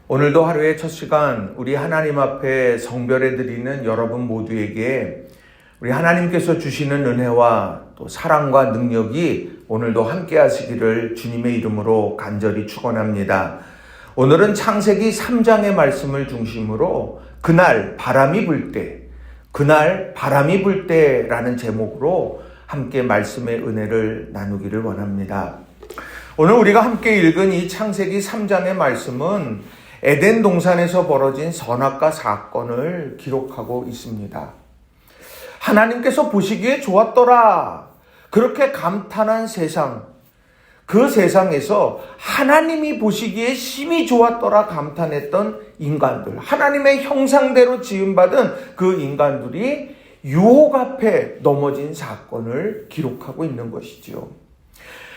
오늘도 하루의 첫 시간 우리 하나님 앞에 성별해 드리는 여러분 모두에게 우리 하나님께서 주시는 은혜와 또 사랑과 능력이 오늘도 함께 하시기를 주님의 이름으로 간절히 축원합니다. 오늘은 창세기 3장의 말씀을 중심으로 그날 바람이 불 때라는 제목으로 함께 말씀의 은혜를 나누기를 원합니다. 오늘 우리가 함께 읽은 이 창세기 3장의 말씀은 에덴 동산에서 벌어진 선악과 사건을 기록하고 있습니다. 하나님께서 보시기에 좋았더라. 그렇게 감탄한 세상, 그 세상에서 하나님이 보시기에 심히 좋았더라 감탄했던 인간들, 하나님의 형상대로 지음받은 그 인간들이 유혹 앞에 넘어진 사건을 기록하고 있는 것이죠.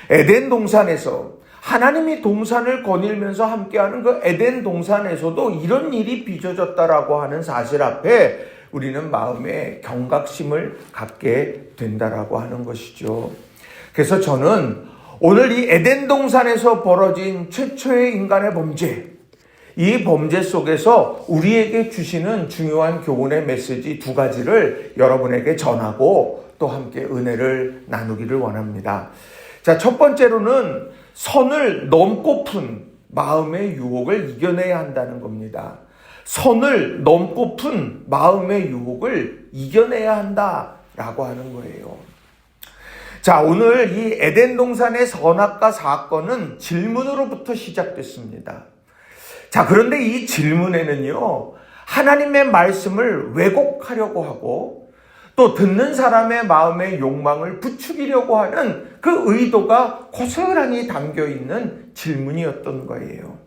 에덴 동산에서 하나님이 동산을 거닐면서 함께하는 그 에덴 동산에서도 이런 일이 빚어졌다라고 하는 사실 앞에 우리는 마음에 경각심을 갖게 된다라고 하는 것이죠. 그래서 저는 오늘 이 에덴 동산에서 벌어진 최초의 인간의 범죄, 이 범죄 속에서 우리에게 주시는 중요한 교훈의 메시지 두 가지를 여러분에게 전하고 또 함께 은혜를 나누기를 원합니다. 자, 첫 번째로는 선을 넘고픈 마음의 유혹을 이겨내야 한다는 겁니다. 선을 넘고픈 마음의 유혹을 이겨내야 한다라고 하는 거예요. 자, 오늘 이 에덴 동산의 선악과 사건은 질문으로부터 시작됐습니다. 자, 그런데 이 질문에는요, 하나님의 말씀을 왜곡하려고 하고 또 듣는 사람의 마음의 욕망을 부추기려고 하는 그 의도가 고스란히 담겨있는 질문이었던 거예요.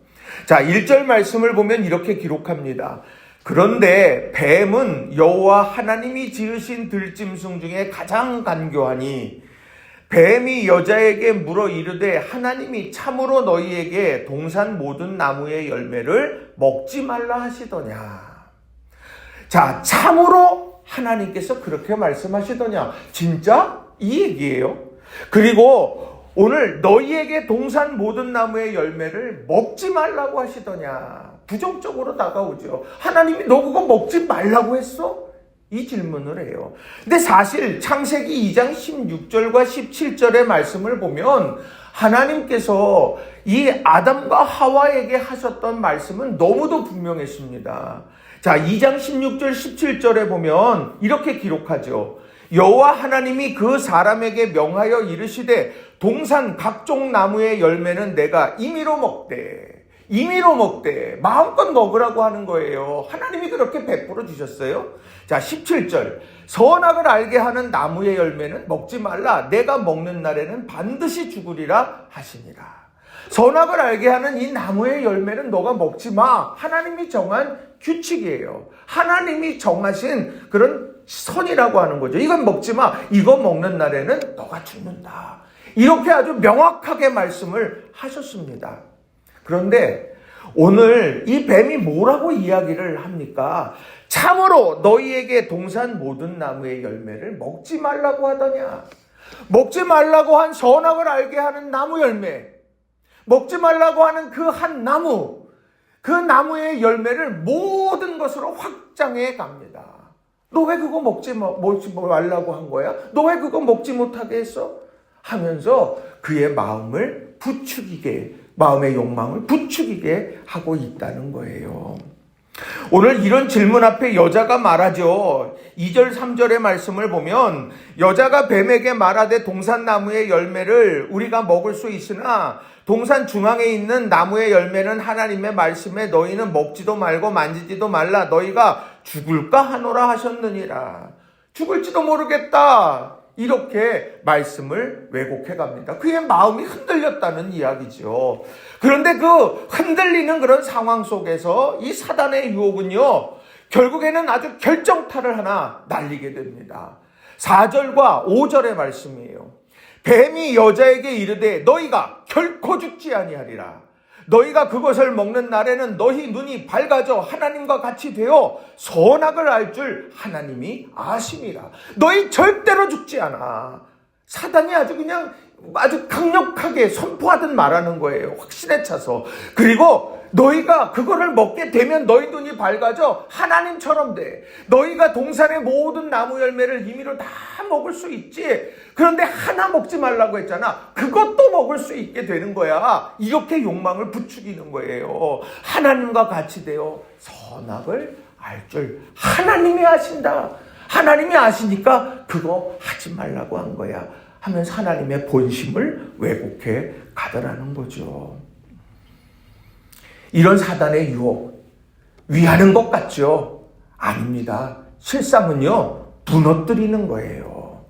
자, 1절 말씀을 보면 이렇게 기록합니다. 그런데 뱀은 여호와 하나님이 지으신 들짐승 중에 가장 간교하니 뱀이 여자에게 물어 이르되 하나님이 참으로 너희에게 동산 모든 나무의 열매를 먹지 말라 하시더냐. 자, 참으로 하나님께서 그렇게 말씀하시더냐. 진짜 이 얘기예요. 그리고 오늘 너희에게 동산 모든 나무의 열매를 먹지 말라고 하시더냐. 부정적으로 다가오죠. 하나님이 너 그거 먹지 말라고 했어? 이 질문을 해요. 근데 사실 창세기 2장 16절과 17절의 말씀을 보면 하나님께서 이 아담과 하와에게 하셨던 말씀은 너무도 분명했습니다. 자, 2장 16절 17절에 보면 이렇게 기록하죠. 여호와 하나님이 그 사람에게 명하여 이르시되 동산 각종 나무의 열매는 내가 임의로 먹되 마음껏 먹으라고 하는 거예요. 하나님이 그렇게 베풀어 주셨어요. 자, 17절 선악을 알게 하는 나무의 열매는 먹지 말라. 내가 먹는 날에는 반드시 죽으리라 하시니라. 선악을 알게 하는 이 나무의 열매는 너가 먹지 마. 하나님이 정한 규칙이에요. 하나님이 정하신 그런 선이라고 하는 거죠. 이건 먹지 마. 이거 먹는 날에는 너가 죽는다. 이렇게 아주 명확하게 말씀을 하셨습니다. 그런데 오늘 이 뱀이 뭐라고 이야기를 합니까? 참으로 너희에게 동산 모든 나무의 열매를 먹지 말라고 하더냐. 먹지 말라고 한 선악을 알게 하는 나무 열매, 먹지 말라고 하는 그 한 나무, 그 나무의 열매를 모든 것으로 확장해 갑니다. 너 왜 그거 먹지 말라고 한 거야? 너 왜 그거 먹지 못하게 했어? 하면서 그의 마음을 부추기게, 마음의 욕망을 부추기게 하고 있다는 거예요. 오늘 이런 질문 앞에 여자가 말하죠. 2절 3절의 말씀을 보면 여자가 뱀에게 말하되 동산나무의 열매를 우리가 먹을 수 있으나 동산 중앙에 있는 나무의 열매는 하나님의 말씀에 너희는 먹지도 말고 만지지도 말라. 너희가 죽을까 하노라 하셨느니라. 죽을지도 모르겠다. 이렇게 말씀을 왜곡해 갑니다. 그의 마음이 흔들렸다는 이야기죠. 그런데 그 흔들리는 그런 상황 속에서 이 사단의 유혹은요, 결국에는 아주 결정타를 하나 날리게 됩니다. 4절과 5절의 말씀이에요. 뱀이 여자에게 이르되 너희가 결코 죽지 아니하리라. 너희가 그것을 먹는 날에는 너희 눈이 밝아져 하나님과 같이 되어 선악을 알 줄 하나님이 아심이라. 너희 절대로 죽지 않아. 사단이 아주 강력하게 선포하듯 말하는 거예요. 확신에 차서. 그리고 너희가 그거를 먹게 되면 너희 눈이 밝아져 하나님처럼 돼. 너희가 동산의 모든 나무 열매를 임의로 다 먹을 수 있지. 그런데 하나 먹지 말라고 했잖아. 그것도 먹을 수 있게 되는 거야. 이렇게 욕망을 부추기는 거예요. 하나님과 같이 되어 선악을 알 줄 하나님이 아신다. 하나님이 아시니까 그거 하지 말라고 한 거야 하면서 하나님의 본심을 왜곡해 가더라는 거죠. 이런 사단의 유혹 위하는 것 같죠? 아닙니다. 실상은요, 무너뜨리는 거예요.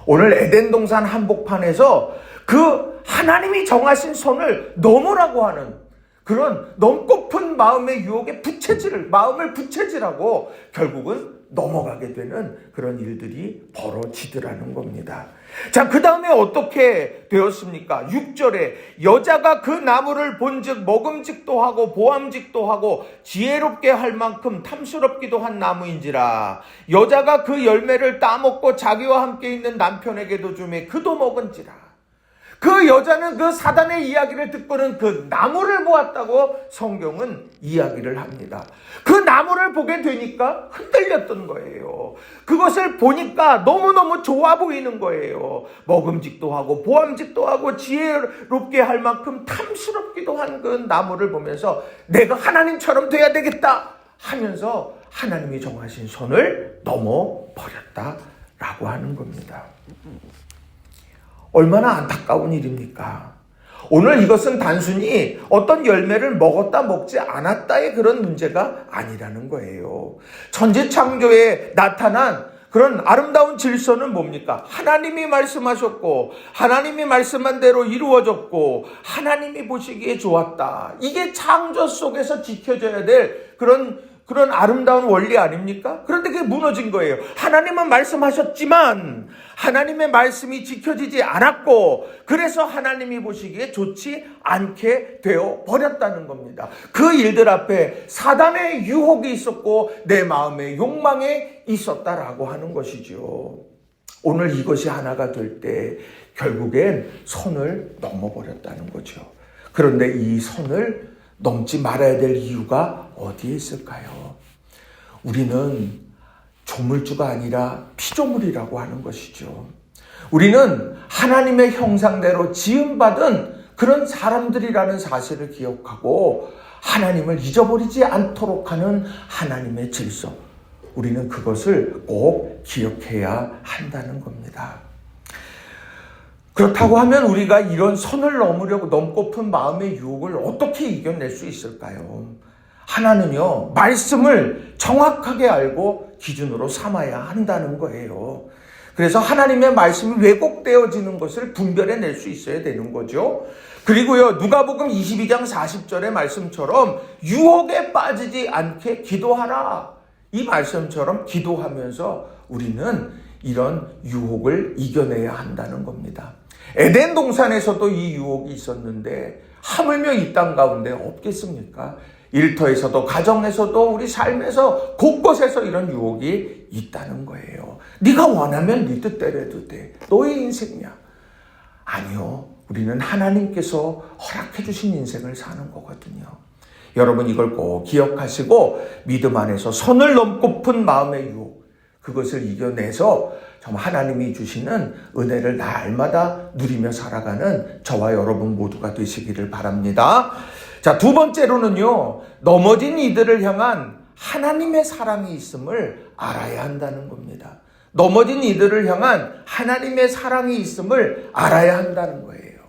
오늘 에덴 동산 한복판에서 그 하나님이 정하신 선을 넘으라고 하는 그런 넘고픈 마음의 유혹에 마음을 부채질하고 결국은 넘어가게 되는 그런 일들이 벌어지더라는 겁니다. 자, 그 다음에 어떻게 되었습니까? 6절에 여자가 그 나무를 본즉 먹음직도 하고 보암직도 하고 지혜롭게 할 만큼 탐스럽기도 한 나무인지라 여자가 그 열매를 따먹고 자기와 함께 있는 남편에게도 주매 그도 먹은지라. 그 여자는 그 사단의 이야기를 듣고는 그 나무를 보았다고 성경은 이야기를 합니다. 그 나무를 보게 되니까 흔들렸던 거예요. 그것을 보니까 너무너무 좋아 보이는 거예요. 먹음직도 하고 보암직도 하고 지혜롭게 할 만큼 탐스럽기도 한 그 나무를 보면서 내가 하나님처럼 돼야 되겠다 하면서 하나님이 정하신 선을 넘어버렸다라고 하는 겁니다. 얼마나 안타까운 일입니까? 오늘 이것은 단순히 어떤 열매를 먹었다 먹지 않았다의 그런 문제가 아니라는 거예요. 천지창조에 나타난 그런 아름다운 질서는 뭡니까? 하나님이 말씀하셨고 하나님이 말씀한 대로 이루어졌고 하나님이 보시기에 좋았다. 이게 창조 속에서 지켜져야 될 그런 아름다운 원리 아닙니까? 그런데 그게 무너진 거예요. 하나님은 말씀하셨지만 하나님의 말씀이 지켜지지 않았고 그래서 하나님이 보시기에 좋지 않게 되어 버렸다는 겁니다. 그 일들 앞에 사단의 유혹이 있었고 내 마음의 욕망에 있었다라고 하는 것이죠. 오늘 이것이 하나가 될 때 결국엔 선을 넘어버렸다는 거죠. 그런데 이 선을 넘지 말아야 될 이유가 어디에 있을까요? 우리는 조물주가 아니라 피조물이라고 하는 것이죠. 우리는 하나님의 형상대로 지음받은 그런 사람들이라는 사실을 기억하고 하나님을 잊어버리지 않도록 하는 하나님의 질서. 우리는 그것을 꼭 기억해야 한다는 겁니다. 그렇다고 하면 우리가 이런 선을 넘고픈 마음의 유혹을 어떻게 이겨낼 수 있을까요? 하나는요, 말씀을 정확하게 알고 기준으로 삼아야 한다는 거예요. 그래서 하나님의 말씀이 왜곡되어지는 것을 분별해낼 수 있어야 되는 거죠. 그리고요, 누가복음 22장 40절의 말씀처럼 유혹에 빠지지 않게 기도하라. 이 말씀처럼 기도하면서 우리는 이런 유혹을 이겨내야 한다는 겁니다. 에덴 동산에서도 이 유혹이 있었는데 하물며 이 땅 가운데 없겠습니까? 일터에서도 가정에서도 우리 삶에서 곳곳에서 이런 유혹이 있다는 거예요. 네가 원하면 네 뜻대로 해도 돼. 너의 인생이야. 아니요. 우리는 하나님께서 허락해 주신 인생을 사는 거거든요. 여러분 이걸 꼭 기억하시고 믿음 안에서 선을 넘고픈 마음의 유혹 그것을 이겨내서 정말 하나님이 주시는 은혜를 날마다 누리며 살아가는 저와 여러분 모두가 되시기를 바랍니다. 자, 두 번째로는요, 넘어진 이들을 향한 하나님의 사랑이 있음을 알아야 한다는 겁니다. 넘어진 이들을 향한 하나님의 사랑이 있음을 알아야 한다는 거예요.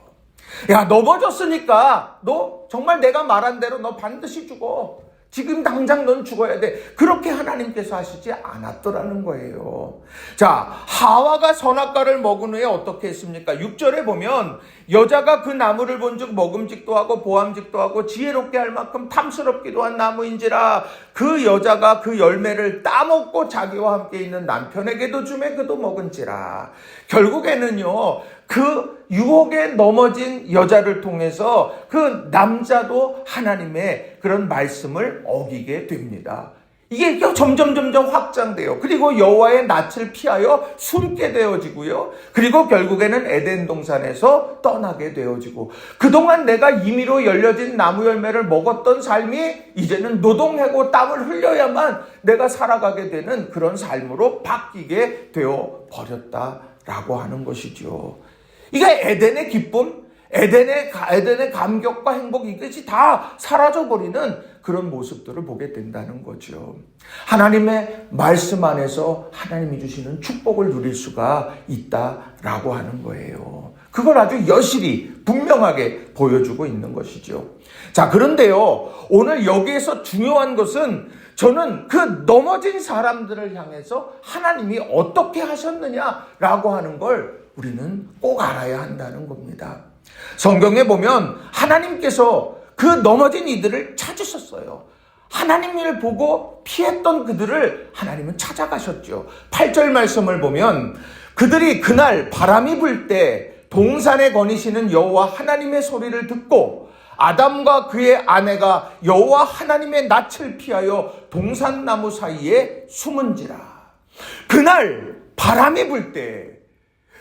야, 넘어졌으니까 너 정말 내가 말한 대로 너 반드시 죽어. 지금 당장 넌 죽어야 돼. 그렇게 하나님께서 하시지 않았더라는 거예요. 자, 하와가 선악과를 먹은 후에 어떻게 했습니까? 6절에 보면 여자가 그 나무를 본즉 먹음직도 하고 보암직도 하고 지혜롭게 할 만큼 탐스럽기도 한 나무인지라 그 여자가 그 열매를 따먹고 자기와 함께 있는 남편에게도 주매 그도 먹은지라. 결국에는요, 그 유혹에 넘어진 여자를 통해서 그 남자도 하나님의 그런 말씀을 어기게 됩니다. 이게 점점 확장돼요. 그리고 여호와의 낯을 피하여 숨게 되어지고요. 그리고 결국에는 에덴 동산에서 떠나게 되어지고, 그동안 내가 임의로 열려진 나무 열매를 먹었던 삶이 이제는 노동하고 땀을 흘려야만 내가 살아가게 되는 그런 삶으로 바뀌게 되어 버렸다라고 하는 것이죠. 이게 에덴의 기쁨, 에덴의 감격과 행복, 이것이 다 사라져버리는 그런 모습들을 보게 된다는 거죠. 하나님의 말씀 안에서 하나님이 주시는 축복을 누릴 수가 있다라고 하는 거예요. 그걸 아주 여실히 분명하게 보여주고 있는 것이죠. 자, 그런데요, 오늘 여기에서 중요한 것은 저는 그 넘어진 사람들을 향해서 하나님이 어떻게 하셨느냐라고 하는 걸 우리는 꼭 알아야 한다는 겁니다. 성경에 보면 하나님께서 그 넘어진 이들을 찾으셨어요. 하나님을 보고 피했던 그들을 하나님은 찾아가셨죠. 8절 말씀을 보면 그들이 그날 바람이 불 때 동산에 거니시는 여호와 하나님의 소리를 듣고 아담과 그의 아내가 여호와 하나님의 낯을 피하여 동산나무 사이에 숨은지라. 그날 바람이 불 때,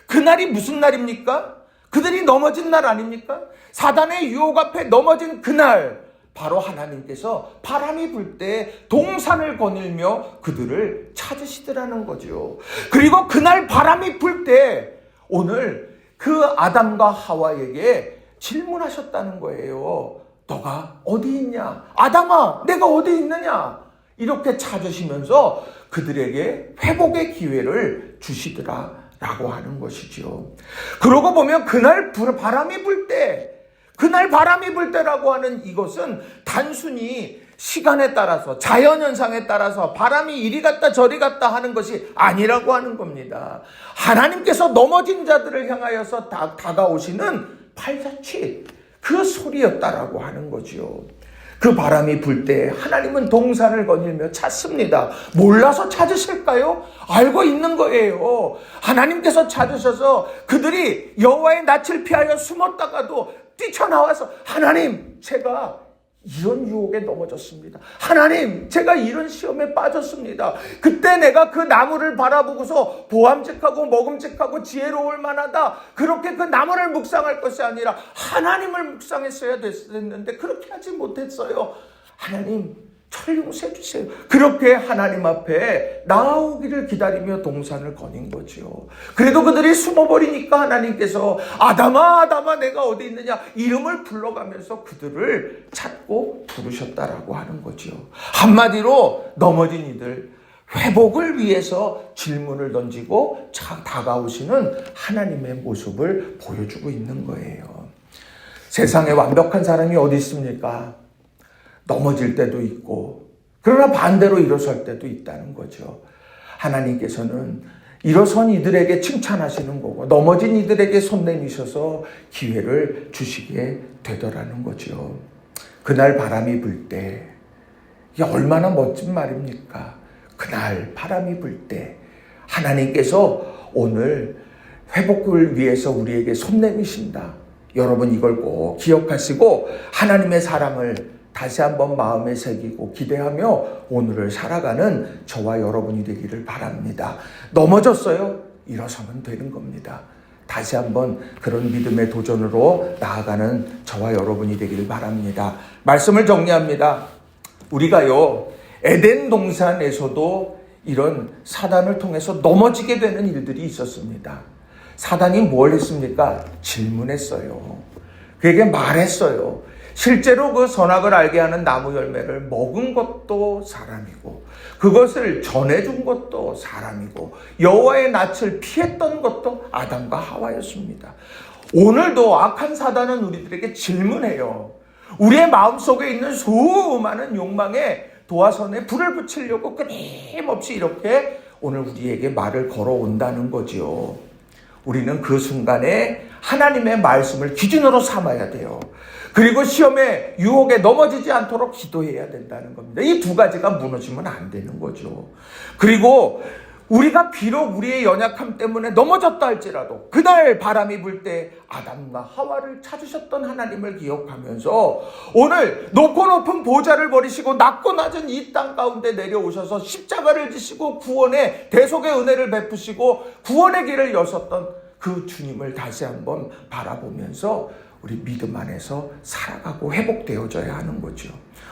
그날이 무슨 날입니까? 그들이 넘어진 날 아닙니까? 사단의 유혹 앞에 넘어진 그날, 바로 하나님께서 바람이 불 때 동산을 거닐며 그들을 찾으시더라는 거죠. 그리고 그날 바람이 불 때 오늘 그 아담과 하와에게 질문하셨다는 거예요. 너가 어디 있냐? 아담아, 내가 어디 있느냐? 이렇게 찾으시면서 그들에게 회복의 기회를 주시더라 라고 하는 것이죠. 그러고 보면 그날 바람이 불 때, 그날 바람이 불 때라고 하는 이것은 단순히 시간에 따라서, 자연현상에 따라서 바람이 이리 갔다 저리 갔다 하는 것이 아니라고 하는 겁니다. 하나님께서 넘어진 자들을 향하여서 다가오시는 팔자취, 그 소리였다라고 하는 거죠. 그 바람이 불 때 하나님은 동산을 거닐며 찾습니다. 몰라서 찾으실까요? 알고 있는 거예요. 하나님께서 찾으셔서 그들이 여호와의 낯을 피하여 숨었다가도 뛰쳐나와서 하나님, 제가 이런 유혹에 넘어졌습니다. 하나님, 제가 이런 시험에 빠졌습니다. 그때 내가 그 나무를 바라보고서 보암직하고 먹음직하고 지혜로울 만하다, 그렇게 그 나무를 묵상할 것이 아니라 하나님을 묵상했어야 됐는데 그렇게 하지 못했어요. 하나님, 저를 용서해 주세요. 그렇게 하나님 앞에 나오기를 기다리며 동산을 거닌 거죠. 그래도 그들이 숨어버리니까 하나님께서 아담아, 아담아, 내가 어디 있느냐 이름을 불러가면서 그들을 찾고 부르셨다라고 하는 거죠. 한마디로 넘어진 이들 회복을 위해서 질문을 던지고 다가오시는 하나님의 모습을 보여주고 있는 거예요. 세상에 완벽한 사람이 어디 있습니까? 넘어질 때도 있고, 그러나 반대로 일어설 때도 있다는 거죠. 하나님께서는 일어선 이들에게 칭찬하시는 거고, 넘어진 이들에게 손 내미셔서 기회를 주시게 되더라는 거죠. 그날 바람이 불 때, 이게 얼마나 멋진 말입니까? 그날 바람이 불 때 하나님께서 오늘 회복을 위해서 우리에게 손 내미신다. 여러분 이걸 꼭 기억하시고 하나님의 사랑을 다시 한번 마음에 새기고 기대하며 오늘을 살아가는 저와 여러분이 되기를 바랍니다. 넘어졌어요? 일어서면 되는 겁니다. 다시 한번 그런 믿음의 도전으로 나아가는 저와 여러분이 되기를 바랍니다. 말씀을 정리합니다. 우리가요, 에덴 동산에서도 이런 사단을 통해서 넘어지게 되는 일들이 있었습니다. 사단이 뭘 했습니까? 질문했어요. 그에게 말했어요. 실제로 그 선악을 알게 하는 나무 열매를 먹은 것도 사람이고, 그것을 전해준 것도 사람이고, 여호와의 낯을 피했던 것도 아담과 하와였습니다. 오늘도 악한 사단은 우리들에게 질문해요. 우리의 마음속에 있는 수많은 욕망에 도화선에 불을 붙이려고 끊임없이 이렇게 오늘 우리에게 말을 걸어온다는 거죠. 우리는 그 순간에 하나님의 말씀을 기준으로 삼아야 돼요. 그리고 시험의 유혹에 넘어지지 않도록 기도해야 된다는 겁니다. 이 두 가지가 무너지면 안 되는 거죠. 그리고 우리가 비록 우리의 연약함 때문에 넘어졌다 할지라도 그날 바람이 불 때 아담과 하와를 찾으셨던 하나님을 기억하면서 오늘 높고 높은 보좌를 버리시고 낮고 낮은 이 땅 가운데 내려오셔서 십자가를 지시고 구원의 대속의 은혜를 베푸시고 구원의 길을 여셨던 그 주님을 다시 한번 바라보면서 우리 믿음 안에서 살아가고 회복되어져야 하는 거죠.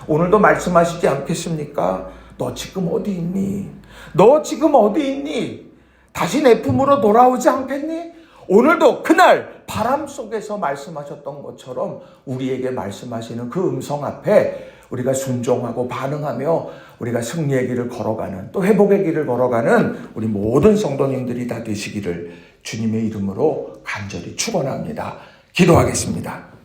오늘도 말씀하시지 않겠습니까? 너 지금 어디 있니? 너 지금 어디 있니? 다시 내 품으로 돌아오지 않겠니? 오늘도 그날 바람 속에서 말씀하셨던 것처럼 우리에게 말씀하시는 그 음성 앞에 우리가 순종하고 반응하며 우리가 승리의 길을 걸어가는, 또 회복의 길을 걸어가는 우리 모든 성도님들이 다 되시기를 주님의 이름으로 간절히 축원합니다. 기도하겠습니다.